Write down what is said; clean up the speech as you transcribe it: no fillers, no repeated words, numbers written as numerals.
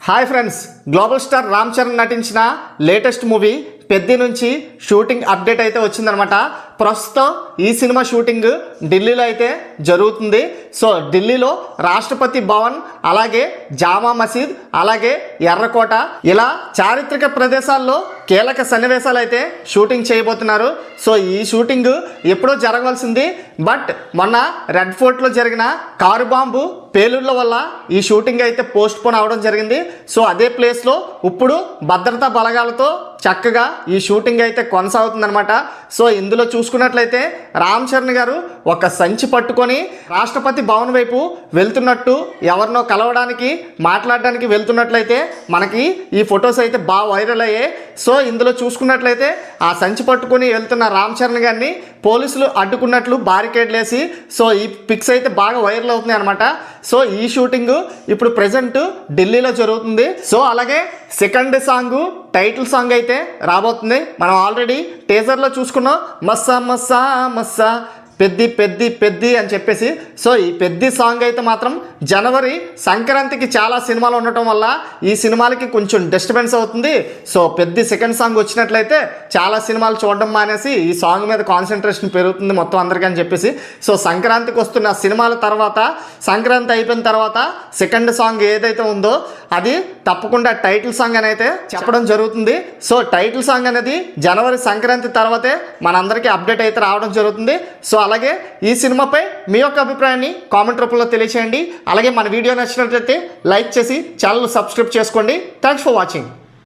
Hi friends, global star Ram Charan నటించిన latest movie Peddi నుంచి shooting update అయితే వచ్చిందనమాట. ప్రస్తుతం ఈ సినిమా షూటింగ్ ఢిల్లీలో అయితే జరుగుతుంది. సో ఢిల్లీలో రాష్ట్రపతి భవన్, అలాగే జామా మసీద్, అలాగే ఎర్రకోట ఇలా చారిత్రక ప్రదేశాల్లో కీలక సన్నివేశాలు అయితే షూటింగ్ చేయబోతున్నారు. సో ఈ షూటింగ్ ఎప్పుడో జరగవలసింది, బట్ మొన్న రెడ్ ఫోర్ట్లో జరిగిన కారు బాంబు పేలుళ్ల వల్ల ఈ షూటింగ్ అయితే పోస్ట్ పోన్ అవడం జరిగింది. సో అదే ప్లేస్లో ఇప్పుడు భద్రతా బలగాలతో చక్కగా ఈ షూటింగ్ అయితే కొనసాగుతుందన్నమాట. సో ఇందులో చూసుకున్నట్లయితే రామ్ చరణ్ గారు ఒక సంచి పట్టుకొని రాష్ట్రపతి భవన్ వైపు వెళ్తున్నట్టు, ఎవరినో కలవడానికి మాట్లాడడానికి వెళ్తున్నట్లయితే మనకి ఈ ఫొటోస్ అయితే బాగా వైరల్ అయ్యాయి. సో ఇందులో చూసుకున్నట్లయితే ఆ సంచి పట్టుకొని వెళ్తున్న రామ్ చరణ్ గారిని పోలీసులు అడ్డుకున్నట్లు బారికేడ్లు వేసి సో ఈ పిక్స్ అయితే బాగా వైరల్ అవుతున్నాయి అనమాట. సో ఈ షూటింగ్ ఇప్పుడు ప్రెజెంట్ ఢిల్లీలో జరుగుతుంది. సో అలాగే సెకండ్ సాంగ్, టైటిల్ సాంగ్ అయితే రాబోతుంది. మనం ఆల్రెడీ టీజర్లో చూసుకున్నాం, Massah Massah Massah Peddi Peddi Peddi అని చెప్పేసి. సో ఈ పెద్ది సాంగ్ అయితే మాత్రం జనవరి సంక్రాంతికి చాలా సినిమాలు ఉండటం వల్ల ఈ సినిమాలకి కొంచెం డిస్టర్బెన్స్ అవుతుంది. సో పెద్ది సెకండ్ సాంగ్ వచ్చినట్లయితే చాలా సినిమాలు చూడడం మానేసి ఈ సాంగ్ మీద కాన్సన్ట్రేషన్ పెరుగుతుంది మొత్తం అందరికీ అని చెప్పేసి. సో సంక్రాంతికి వస్తున్న సినిమాల తర్వాత, సంక్రాంతి అయిపోయిన తర్వాత సెకండ్ సాంగ్ ఏదైతే ఉందో అది తప్పకుండా టైటిల్ సాంగ్ అని అయితే చెప్పడం జరుగుతుంది. సో టైటిల్ సాంగ్ అనేది జనవరి సంక్రాంతి తర్వాతే మనందరికీ అప్డేట్ అయితే రావడం జరుగుతుంది. సో అలాగే ఈ సినిమాపై మీ యొక్క అభిప్రాయాన్ని కామెంట్ రూపంలో తెలియచేయండి. అలాగే మన వీడియో నచ్చినట్లయితే లైక్ చేసి ఛానల్ సబ్స్క్రైబ్ చేసుకోండి. Thanks for watching.